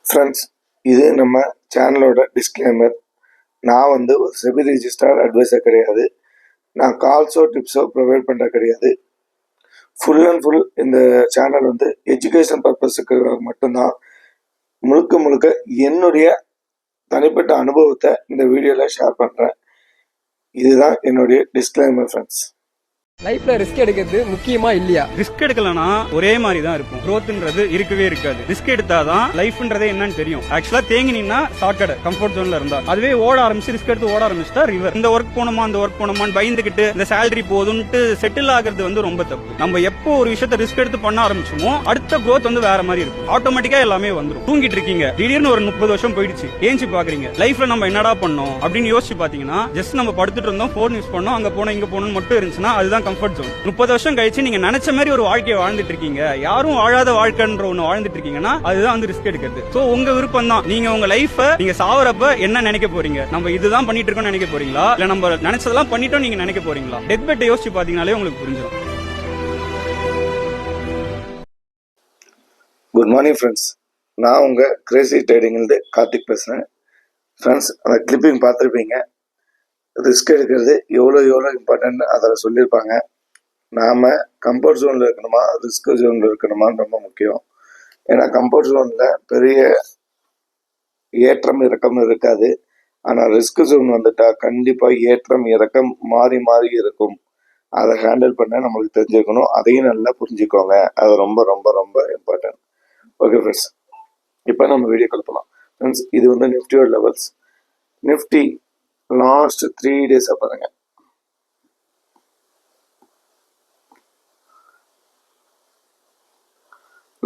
Friends, இது நம்ம சேனலோட டிஸ்க்ளைமர். நான் ஒரு செபி ரிஜிஸ்டர்ட் அட்வைசர் கிடையாது. நான் கால்ஸோ டிப்ஸோ ப்ரொவைட் பண்ணுற கிடையாது. ஃபுல் அண்ட் ஃபுல் இந்த சேனல் எஜுகேஷன் பர்பஸுக்கு மட்டும்தான். முழுக்க முழுக்க என்னுடைய தனிப்பட்ட அனுபவத்தை இந்த வீடியோவில் ஷேர் பண்ணுறேன். இதுதான் என்னுடைய டிஸ்க்ளைமர் ஃப்ரெண்ட்ஸ். லைஃப்ல ரிஸ்க் எடுக்கிறது முக்கியமா இல்லையா? ரிஸ்க் எடுக்கலனா ஒரே மாதிரி தான் இருக்கும். growthன்றது இருக்கவே இருக்காது. ரிஸ்க் எடுத்தாதான் லைஃப்ன்றதே என்னன்னு தெரியும். ஆக்சுவலா தேங்கினா ஷார்ட்கட் கம்ஃபர்ட் ஜோன்ல இருந்தா, அதுவே ஓட ஆரம்பிச்சு ரிஸ்க் எடுத்து ஓட ஆரம்பிச்சிட்டா ரிவர். இந்த ஒர்க் போனோமா அந்த ஒர்க் போனோமான்னு பயந்துகிட்டு இந்த சேலரி போதும்ட்டு செட்டில் ஆகிறது ரொம்ப தப்பு. நம்ம எப்போ ஒரு விஷயத்த ரிஸ்க் எடுத்து பண்ண ஆரம்பிச்சோமோ அடுத்த growth வேற மாதிரி இருக்கும். ஆட்டோமேட்டிக்கா எல்லாமே வந்துடும். தூங்கிட்டு இருக்கீங்க, திடீர்னு ஒரு 30 வருஷம் போயிடுச்சு, ஏஞ்சி பாக்குறீங்க லைஃப்ல நம்ம என்னடா பண்ணோம் அப்படின்னு யோசிச்சு பாத்தீங்கன்னா, ஜஸ்ட் நம்ம படுத்துட்டு இருந்தோம், போன் யூஸ் பண்ணோம், அங்க போனோம் இங்க போனோம் மட்டும் இருந்துச்சுன்னா அதுதான் கம்ஃபர்ட் ஜோன். 30 வருஷம் கழிச்சு நீங்க நினைச்ச மாதிரி ஒரு வாழ்க்கையை வாழ்ந்துட்டு இருக்கீங்க, யாரும் வாழாத வாழ்க்கைன்ற ஒண்ணு வாழ்ந்துட்டு இருக்கீங்கன்னா அதுதான் ரிஸ்க் எடுக்கிறது. சோ உங்க விருப்பம் தான். நீங்க உங்க லைஃப் நீங்க சாவறப்ப என்ன நினைக்க போறீங்க? நம்ம இதுதான் பண்ணிட்டு இருக்கோம் நினைக்க போறீங்களா, இல்ல நம்ம நினைச்சதெல்லாம் பண்ணிட்டோம் நீங்க நினைக்க போறீங்களா? டெத் பெட் யோசிச்சு பாத்தீங்கன்னாலே உங்களுக்கு புரிஞ்சிடும். குட் மார்னிங் ஃப்ரெண்ட்ஸ், நான் உங்க கிரேசி ட்ரேடிங்லேருந்து கார்த்திக் பேசுறேன். ஃப்ரெண்ட்ஸ், அந்த கிளிப்பிங் பார்த்துருப்பீங்க. ரிஸ்க் எடுக்கிறது எவ்வளோ இம்பார்ட்டன்ட் அதில் சொல்லியிருப்பாங்க. நாம் கம்ஃபர்ட் ஜோனில் இருக்கணுமா ரிஸ்க் ஜோனில் இருக்கணுமான்னு ரொம்ப முக்கியம். ஏன்னா கம்ஃபர்ட் ஜோனில் பெரிய ஏற்றம் இறக்கம் இருக்காது. ஆனால் ரிஸ்க் ஜோன் வந்துட்டா கண்டிப்பாக ஏற்றம் இறக்கம் மாறி மாறி இருக்கும். அதை ஹேண்டில் பண்ண நம்மளுக்கு தெரிஞ்சுக்கணும். அதையும் நல்லா புரிஞ்சுக்கோங்க. அது ரொம்ப ரொம்ப ரொம்ப இம்பார்ட்டன்ட். ஓகே ஃப்ரெண்ட்ஸ், இப்போ நம்ம வீடியோ கொடுக்கலாம். ஃப்ரெண்ட்ஸ், இது நிஃப்டியோட லெவல்ஸ். நிஃப்டி லாஸ்ட் 3 டேஸாக பாருங்க.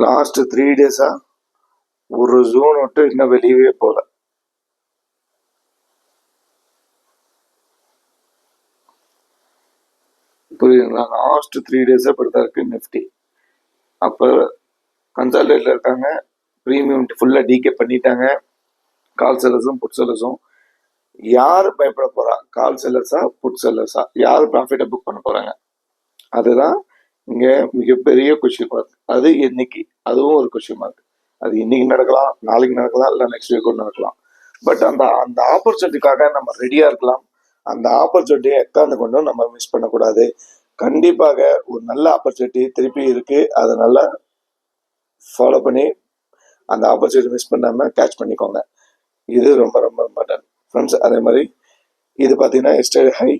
லாஸ்ட் 3 டேஸா ஒரு ஜோன் விட்டு இன்னும் வெளியவே போல. புரியுதுங்களா? லாஸ்ட் 3 டேஸா இப்படிதான் இருக்கு நிஃப்டி. அப்போ கன்சால்டேட்ல இருக்காங்க, ப்ரீமியம் ஃபுல்லா டிகே பண்ணிட்டாங்க. கால் செல்லர்ஸும் புட் செல்லர்ஸும். யார் பயப்பட போறா? கால் செல்லர்ஸா புட் செல்லர்ஸா? யார் ப்ராஃபிட்டை புக் பண்ண போறாங்க? அதுதான் இங்க மிகப்பெரிய கொஸ்டின் மார்க். அது என்னைக்கு, அதுவும் ஒரு கொஸ்டின் மார்க். அது இன்னைக்கு நடக்கலாம், நாளைக்கு நடக்கலாம், இல்லை நெக்ஸ்ட் வீக் கூட நடக்கலாம். பட் அந்த ஆப்பர்ச்சுனிட்டிக்காக நம்ம ரெடியா இருக்கலாம். அந்த ஆப்பர்ச்சுனிட்டியை எக்காந்து கொண்டும் நம்ம மிஸ் பண்ணக்கூடாது. கண்டிப்பாக ஒரு நல்ல ஆப்பர்ச்சுனிட்டி திருப்பி இருக்கு. அதை நல்லா ஃபாலோ பண்ணி அந்த ஆப்பர்ச்சுனிட்டி மிஸ் பண்ணாம கேட்ச் பண்ணிக்கோங்க. இது ரொம்ப ரொம்ப இம்பார்ட்டன்ட் ஃப்ரெண்ட்ஸ். அதே மாதிரி இது பார்த்தீங்கன்னா yesterday high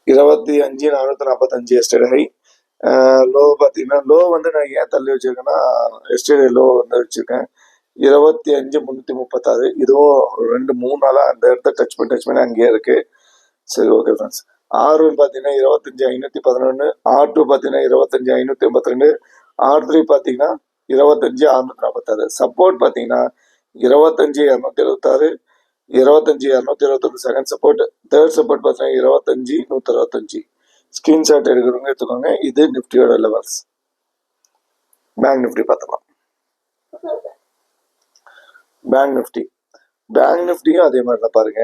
25,445 yesterday high. Low பார்த்தீங்கன்னா லோ நான் ஏன் தள்ளி வச்சிருக்கேன்னா, எஸ்டர்டே லோ வச்சிருக்கேன் 25,336. இதுவும் 2-3 நாளா அந்த இடத்த டச் பண்ணி அங்கேயே இருக்கு. சரி, ஓகே ஃப்ரெண்ட்ஸ். R1 பார்த்தீங்கன்னா 25,511, R2 பார்த்தீங்கன்னா 25,582, R3 பார்த்தீங்கன்னா 25,646. சப்போர்ட் பார்த்தீங்கன்னா 25,276, 25,221 செகண்ட் சப்போர்ட். தேர்ட் சப்போர்ட் பார்த்தீங்கன்னா 25,165. ஸ்கிரீன்ஷாட் எடுக்கிறவங்க எடுத்துக்கோங்க. இது நிஃப்டியோட லெவல்ஸ். பேங்க் நிஃப்டி பார்த்துக்கலாம். பேங்க் நிஃப்டியும் அதே மாதிரி தான் பாருங்க.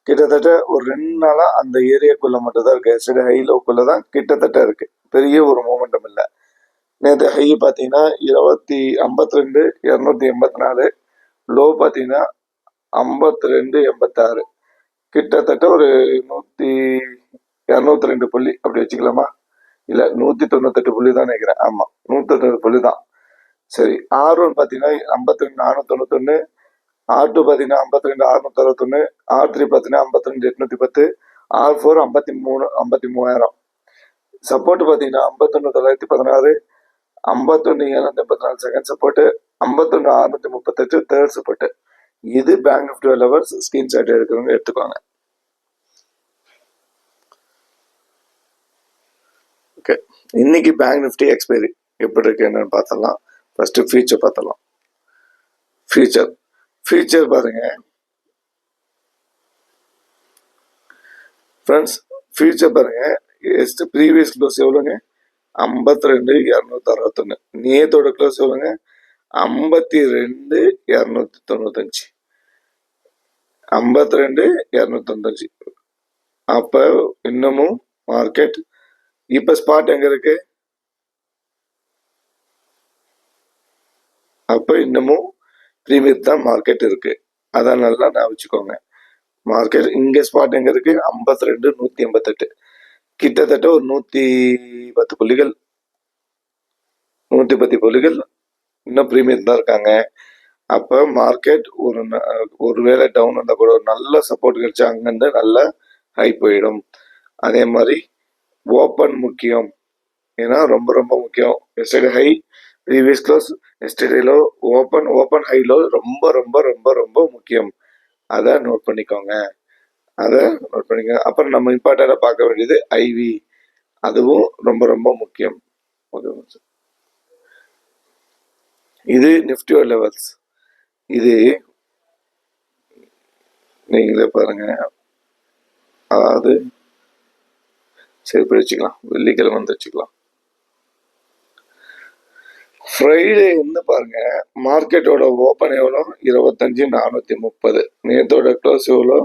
கிட்டத்தட்ட ஒரு 2 நாளா அந்த ஏரியாக்குள்ள மட்டும் தான் இருக்கு. எஸ்டர்டே ஹை லோக்குள்ள தான் கிட்டத்தட்ட இருக்கு. பெரிய ஒரு மூமெண்டம் இல்லை. நேற்று ஹை பார்த்தீங்கன்னா 52,284, லோ பார்த்தீங்கன்னா 52,86. கிட்டத்தட்ட ஒரு 202 புள்ளி அப்படி வச்சுக்கலாமா? இல்லை 198 புள்ளி தான் நினைக்கிறேன். ஆமா, 198 புள்ளி தான். சரி, R1 பார்த்தீங்கன்னா 52,491, R2 பார்த்தீங்கன்னா 52,661, R3 பார்த்தீங்கன்னா 52,810, R4 53,000. சப்போர்ட் பார்த்தீங்கன்னா 51,916, 51,784 செகண்ட் சப்போர்ட், 51,638 தேர்ட் சப்போர்ட். இது பேங்க் நிஃப்டி லெவல்ஸ். ஸ்கிரீன்ஷாட் எடுக்கிறவங்க எடுத்துக்கோங்க. ஓகே, இன்னைக்கு பேங்க் நிஃப்டி எக்ஸ்பைரி எப்படி இருக்கு என்னன்னு பார்த்தலாம். ஃபர்ஸ்ட் ஃபியூச்சர் பார்த்தலாம். ஃபியூச்சர் பாருங்க ஃப்ரெண்ட்ஸ். ஃபியூச்சர் பாருங்க, ப்ரீவியஸ் க்ளோஸ் எவ்வளோங்க? 52,261. நேத்தோட க்ளோஸ் எவ்வளோங்க? 52,295. 52,295. அப்ப இன்னமும் மார்க்கெட் இப்ப ஸ்பாட் எங்க இருக்கு? அப்போ இன்னமும் ப்ரீமியம் தான் மார்க்கெட் இருக்கு. அதை நல்லா நான் வச்சுக்கோங்க. மார்க்கெட் இங்கே ஸ்பாட் எங்க இருக்கு? 52 188, கிட்டத்தட்ட ஒரு 110 புள்ளிகள் 110 புள்ளிகள் இன்னும் ப்ரீமியம் தான் இருக்காங்க. அப்போ மார்க்கெட் ஒருவேளை டவுன் வந்தால் கூட ஒரு நல்ல சப்போர்ட் கிடைச்சா அங்கேருந்து நல்ல ஹை போயிடும். அதே மாதிரி ஓப்பன் முக்கியம், ஏன்னா ரொம்ப ரொம்ப முக்கியம். Yesterday high, previous close, yesterday low, open high low ரொம்ப ரொம்ப ரொம்ப ரொம்ப முக்கியம். அதை நோட் பண்ணிக்கோங்க. அப்புறம் நம்ம இம்பார்ட்டண்டாக பார்க்க வேண்டியது ஐவி, அதுவும் ரொம்ப ரொம்ப முக்கியம். இது நிஃப்டியோட லெவல்ஸ். இது நீங்களே பாருங்க. அதாவது சரி வச்சுக்கலாம், வெள்ளிக்கிழமை வந்து வச்சுக்கலாம். ஃப்ரைடே வந்து பாருங்க, மார்க்கெட்டோட ஓப்பன் எவ்வளோ? 25,430. நேத்தோட க்ளோஸ் எவ்வளோ?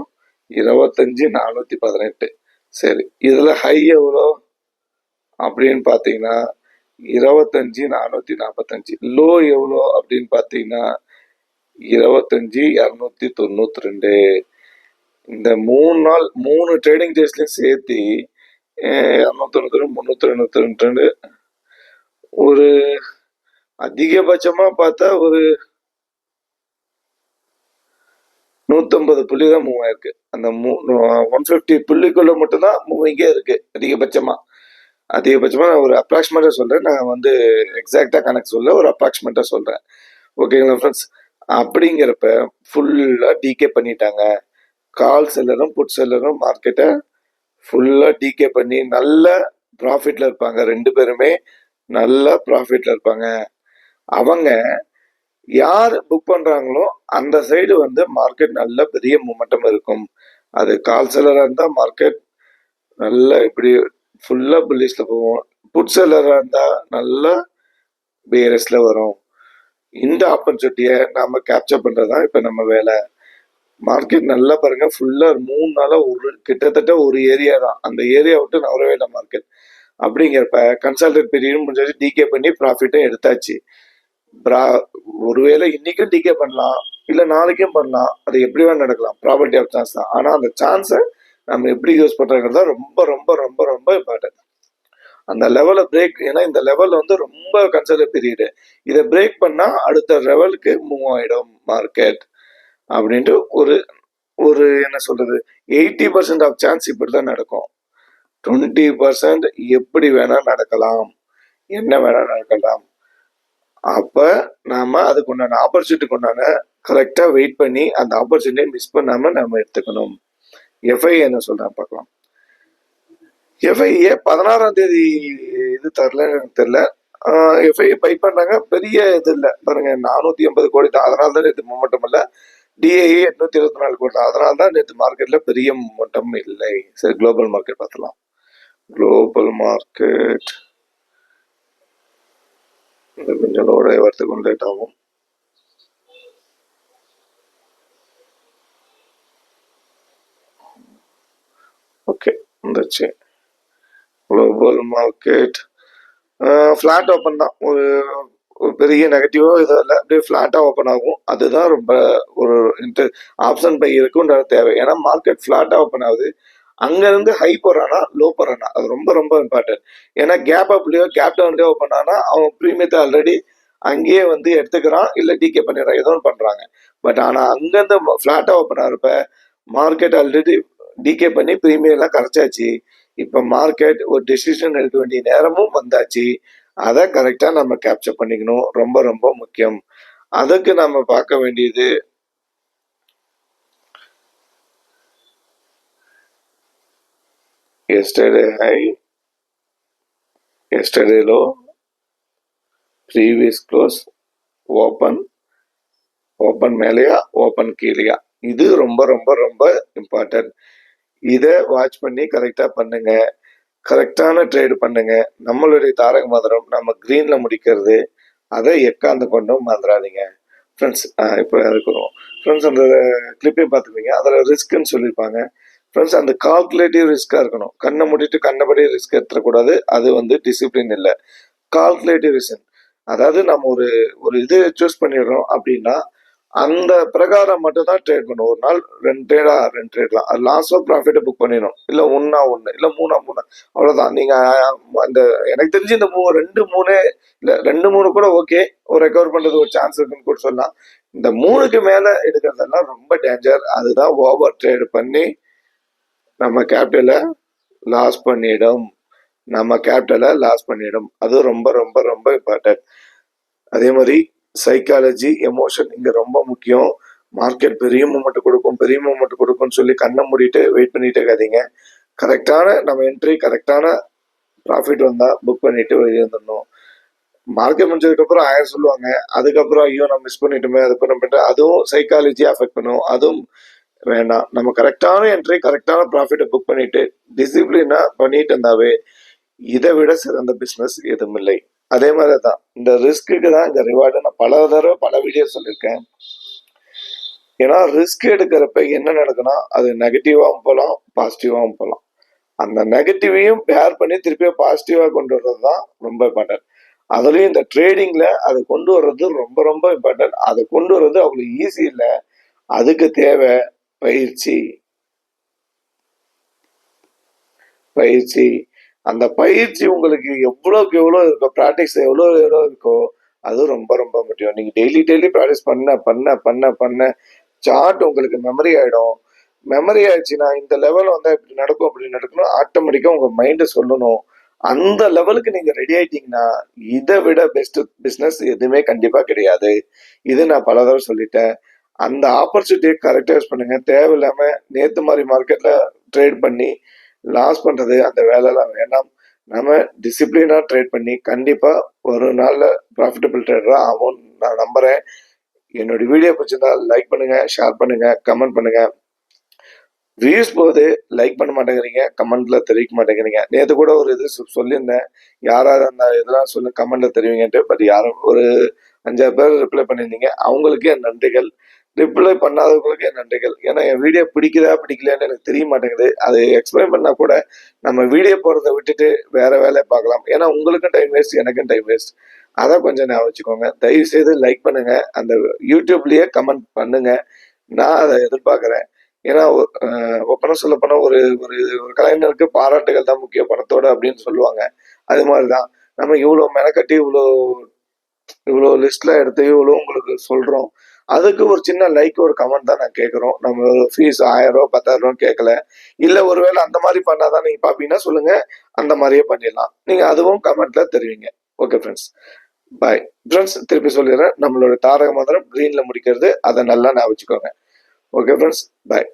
25,418. சரி, இதுல ஹை எவ்வளோ அப்படின்னு பார்த்தீங்கன்னா 25,445. லோ எவ்வளோ அப்படின்னு பார்த்தீங்கன்னா 25,292. இந்த 3 நாள் 3 ட்ரேடிங் டேஸ்லையும் சேர்த்து 292 392 ஒரு அதிகபட்சமா பார்த்தா ஒரு 150 புள்ளி தான் மூவ் ஆயிருக்கு. அந்த 150 புள்ளிக்குள்ள மட்டும்தான் மூவிங்கே இருக்கு அதிகபட்சமா. நான் ஒரு அப்ராக்சிமேட்டா சொல்றேன், நான் வந்து எக்ஸாக்டா கணக்கு சொல்ல, ஒரு அப்ராக்சிமேட்டா சொல்றேன். ஓகேங்களா ஃப்ரெண்ட்ஸ்? அப்படிங்கிறப்ப ஃபுல்லா டிகே பண்ணிட்டாங்க. கால் செல்லரும் புட் செல்லரும் மார்க்கெட்டை ஃபுல்லா டிகே பண்ணி நல்ல ப்ராஃபிட்ல இருப்பாங்க. 2 பேருமே நல்ல ப்ராஃபிட்ல இருப்பாங்க. அவங்க யார் புக் பண்றாங்களோ அந்த சைடு வந்து மார்க்கெட் நல்ல பெரிய மூமெண்டம் இருக்கும். அது கால் செல்லரா இருந்தா மார்க்கெட் நல்லா இப்படி ஃபுல்லா புல்லிஷ்ல போகும். புட் செல்லரா இருந்தா நல்லா பியரஸ்ல வரும். இந்த ஆப்பர்ச்சுனிட்டியை நாம கேப்சர் பண்றதுதான் இப்ப நம்ம வேலை. மார்க்கெட் நல்லா பாருங்க, ஃபுல்லா 3 நாளா கிட்டத்தட்ட ஒரு ஏரியா தான், அந்த ஏரியா விட்டு நவரவே இல்லை மார்க்கெட். அப்படிங்கிறப்ப கன்சல்டேட் பீரியடும் முடிஞ்சாச்சு, டிகே பண்ணி ப்ராஃபிட்டும் எடுத்தாச்சு. ஒருவேளை இன்னைக்கும் டிகே பண்ணலாம், இல்ல நாளைக்கும் பண்ணலாம், அது எப்படி வேணா நடக்கலாம், ப்ராபர்ட்டி ஆஃப் சான்ஸ் தான். ஆனா அந்த சான்ஸை நம்ம எப்படி யூஸ் பண்றோங்கிறது ரொம்ப ரொம்ப ரொம்ப ரொம்ப இம்பார்ட்டன்ட். அந்த லெவலை பிரேக், ஏன்னா இந்த லெவல் வந்து ரொம்ப கன்சல்டேட் பீரியடு, இதை பிரேக் பண்ணா அடுத்த லெவலுக்கு மூவ் ஆயிடும் மார்க்கெட் அப்படின்ட்டு ஒரு என்ன சொல்றது, 80% ஆஃப் சான்ஸ் இப்படிதான் நடக்கும். 20% எப்படி வேணா நடக்கலாம், என்ன வேணா நடக்கலாம். அப்ப நாம அதுக்கு உண்டான ஆப்பர்ச்சுனிட்டிக்கு உண்டான கரெக்டா வெயிட் பண்ணி அந்த ஆப்பர்ச்சுனிட்டியை மிஸ் பண்ணாம நம்ம எடுத்துக்கணும். எஃப்ஐ என்ன சொல்றான் பார்க்கலாம். எஃப்ஐஏ 16ஆம் தேதி இது தரலன்னு எனக்கு தெரியல. எஃப்ஐ பை பண்ணாங்க, பெரிய இது இல்லை பாருங்க, 480 கோடி தான். அதனால தான் நேற்று மூமெண்டம் இல்லை. டிஐஏ 824 கோடி தான். அதனால தான் நேற்று மார்க்கெட்ல பெரிய மூமெண்டம் இல்லை. சரி, குளோபல் மார்க்கெட் பார்த்துலாம். குளோபல் மார்க்கெட் கொஞ்சம் லோட வரத்துக்கு லேட் ஆகும். ஓகே, வந்துச்சு. குளோபல் மார்க்கெட் ஃபிளாட் ஓப்பன் தான், ஒரு பெரிய நெகட்டிவோ இதோ இல்லை, அப்படியே ஃபிளாட்டா ஓப்பன் ஆகும். அதுதான் ரொம்ப ஒரு ஆப்ஷன் பை இருக்குன்ற தேவை. ஏன்னா மார்க்கெட் ஃபிளாட்டா ஓப்பன் ஆகுது, அங்க இருந்து ஹை போறானா லோ போறானா, அது ரொம்ப ரொம்ப இம்பார்ட்டன்ட். ஏன்னா கேப் அப்லயோ கேப் டவுன்லயோ ஓப்பன் ஆனா அவன் ப்ரீமியத்தை ஆல்ரெடி அங்கேயே வந்து எடுத்துக்கிறான், இல்ல டிகே பண்ணிடுறான், ஏதோ ஒன்று பண்றாங்க. பட் ஆனா அங்கிருந்து ஃபிளாட்டா ஓப்பன் ஆகிறப்ப மார்க்கெட் ஆல்ரெடி டிகே பண்ணி ப்ரீமியம் எல்லாம் கரைச்சாச்சு. இப்ப மார்க்கெட் ஒரு டெசிஷன் எடுக்க வேண்டிய நேரமும் வந்தாச்சு. அதை கரெக்டா நம்ம கேப்சர் பண்ணிக்கணும், ரொம்ப ரொம்ப முக்கியம். அதுக்கு நம்ம பார்க்க வேண்டியது yesterday high, yesterday low, previous close, open மேலையா ஓப்பன் கீழையா, இது ரொம்ப ரொம்ப ரொம்ப இம்பார்ட்டன்ட். இதை வாட்ச் பண்ணி கரெக்டா பண்ணுங்க, கரெக்டான ட்ரேடு பண்ணுங்க. நம்மளுடைய தாரக மந்திரம் நம்ம கிரீன்ல முடிக்கிறது, அதை எக்காந்து கொண்டும் மறந்துடாதீங்க ஃப்ரெண்ட்ஸ். இப்போ இருக்கிறோம் ஃப்ரெண்ட்ஸ், அந்த கிளிப்பையும் பார்த்துப்பீங்க, அதில் ரிஸ்க்குன்னு சொல்லியிருப்பாங்க ஃப்ரெண்ட்ஸ். அந்த கால்குலேட்டிவ் ரிஸ்காக இருக்கணும். கண்ணை மூடிட்டு கண்ணபடி ரிஸ்க் எடுத்துடக்கூடாது, அது வந்து டிசிப்ளின் இல்லை. கால்குலேட்டிவ் ரிஸ்க், அதாவது நம்ம ஒரு ஒரு இது சூஸ் பண்ணிடுறோம் அப்படின்னா அந்த பிரகாரம் மட்டும் தான் ட்ரேட் பண்ணும். ஒரு நாள் 2 ட்ரேட் தான், அது லாஸோ ப்ராஃபிட்டை புக் பண்ணிடணும். இல்லை ஒன்னா ஒன்று இல்லை மூணா அவ்வளோதான். நீங்க அந்த எனக்கு தெரிஞ்சு இந்த 2 3 இல்லை 2 3 கூட ஓகே, ஒரு ரெக்கவர் பண்றது ஒரு சான்ஸ் இருக்குன்னு கூட சொல்லலாம். இந்த 3க்கு மேல எடுக்கிறதெல்லாம் ரொம்ப டேஞ்சர். அதுதான் ஓவர் ட்ரேட் பண்ணி நம்ம கேபிட்டலை லாஸ் பண்ணிடும். அது ரொம்ப ரொம்ப ரொம்ப இம்பார்ட்டன்ட். அதே மாதிரி சைக்காலஜி, எமோஷன் இங்க ரொம்ப முக்கியம். மார்க்கெட் பெரிய மூமெண்ட் கொடுக்கும்னு சொல்லி கண்ணை மூடிட்டு வெயிட் பண்ணிட்டு இருக்காதீங்க. கரெக்டான நம்ம என்ட்ரி, கரெக்டான ப்ராஃபிட் வந்தா புக் பண்ணிட்டு வெளியே வந்துடணும். மார்க்கெட் முடிஞ்சதுக்கு அப்புறம் 1000 சொல்லுவாங்க, அதுக்கப்புறம் ஐயோ நம்ம மிஸ் பண்ணிட்டோமே, அது பண்ணிட்டு அதுவும் சைக்காலஜி அஃபெக்ட் பண்ணும். அதுவும் வேண்டாம். நம்ம கரெக்டான என்ட்ரி, கரெக்டான ப்ராஃபிட்டை புக் பண்ணிட்டு டிசிப்ளினா பண்ணிட்டு இருந்தாவே இதை விட சிறந்த பிசினஸ் எதுவும் இல்லை. அதே மாதிரிதான் இந்த ரிஸ்க்கு தான் இந்த ரிவார்டு. நான் பல தடவை பல வீடியோ சொல்லியிருக்கேன். ஏன்னா ரிஸ்க் எடுக்கிறப்ப என்ன நடக்குன்னா அது நெகட்டிவாகவும் போகலாம், பாசிட்டிவாகவும் போகலாம். அந்த நெகட்டிவையும் பேர் பண்ணி திருப்பி பாசிட்டிவா கொண்டு வர்றது தான் ரொம்ப இம்பார்ட்டன்ட். அதுலயும் இந்த ட்ரேடிங்ல அதை கொண்டு வர்றது ரொம்ப ரொம்ப இம்பார்ட்டன்ட். அதை கொண்டு வர்றது அவ்வளவு ஈஸி இல்லை. அதுக்கு தேவை பயிற்சி. அந்த பயிற்சி உங்களுக்கு எவ்வளோக்கு எவ்வளோ இருக்கோ, ப்ராக்டிஸ் எவ்வளோ இருக்கோ அது ரொம்ப ரொம்ப முக்கியம். நீங்க டெய்லி ப்ராக்டிஸ் பண்ண சார்ட் உங்களுக்கு மெமரி ஆயிடும். மெமரி ஆயிடுச்சுன்னா இந்த லெவல் வந்து இப்படி நடக்கும் அப்படி நடக்கணும், ஆட்டோமேட்டிக்கா உங்க மைண்டு சொல்லணும். அந்த லெவலுக்கு நீங்க ரெடி ஆயிட்டீங்கன்னா இதை விட பெஸ்ட் பிசினஸ் எதுவுமே கண்டிப்பா கிடையாது. இது நான் பல தடவை சொல்லிட்டேன். அந்த ஆப்பர்ச்சுனிட்டியை கரெக்டா யூஸ் பண்ணுங்க. தேவையில்லாம நேத்து மாதிரி மார்க்கெட்ல ட்ரேட் பண்ணி லாஸ் பண்றது அந்த வேலைலாம் வேண்டாம். நம்ம டிசிப்ளினா ட்ரேட் பண்ணி கண்டிப்பா ஒரு நாள்ல ப்ராஃபிட்டபிள் ட்ரேடரா ஆகும் நான் நம்புறேன். என்னோட வீடியோ பிடிச்சிருந்தா லைக் பண்ணுங்க, ஷேர் பண்ணுங்க, கமெண்ட் பண்ணுங்க. வியூஸ் போது லைக் பண்ண மாட்டேங்கிறீங்க, கமெண்ட்ல தெரிவிக்க மாட்டேங்கிறீங்க. நேற்று கூட ஒரு இது சொல்லியிருந்தேன், யாராவது அந்த இதெல்லாம் சொல்லி கமெண்ட்ல தெரிவிங்கன்ட்டு. பட் யாரும் ஒரு 5-6 பேர் ரிப்ளை பண்ணியிருந்தீங்க. அவங்களுக்கே என் நன்றிகள். ரிப்ளை பண்ணாதவங்களுக்கே நன்றிகள். ஏன்னா என் வீடியோ பிடிக்கலையான்னு எனக்கு தெரிய மாட்டேங்குது. அது எக்ஸ்பிளைன் பண்ணா கூட நம்ம வீடியோ போடுறத விட்டுட்டு வேற வேலையை பார்க்கலாம். ஏன்னா உங்களுக்கும் டைம் வேஸ்ட், எனக்கும் டைம் வேஸ்ட். அதை கொஞ்சம் ஞாபகம் வச்சுக்கோங்க. தயவு செய்து லைக் பண்ணுங்க, அந்த யூடியூப்லயே கமெண்ட் பண்ணுங்க. நான் அதை எதிர்பார்க்கிறேன். ஏன்னா ஒப்பனை சொல்ல போனா ஒரு ஒரு கலைஞருக்கு பாராட்டுகள் தான் முக்கிய பணத்தோட அப்படின்னு சொல்லுவாங்க. அது மாதிரிதான் நம்ம இவ்வளவு மெனக்கட்டி இவ்வளோ லிஸ்ட்ல எடுத்து இவ்வளோ உங்களுக்கு சொல்றோம். அதுக்கு ஒரு சின்ன லைக், ஒரு கமெண்ட் தான் நான் கேட்குறோம். நம்ம ஃபீஸ் 1000 ரூபா 10,000 கேட்கல. இல்லை ஒருவேளை அந்த மாதிரி பண்ணாதான் நீங்க பாப்பீங்கன்னா சொல்லுங்க, அந்த மாதிரியே பண்ணிடலாம். நீங்க அதுவும் கமெண்ட்ல தெரிவிங்க. Okay friends, bye friends. திருப்பி சொல்லிடுறேன், நம்மளோட தாரக மந்திரம் கிரீன்ல முடிக்கிறது, அதை நல்லா ஞாபகம் வச்சுக்கோங்க. ஓகே ஃப்ரெண்ட்ஸ், பாய்.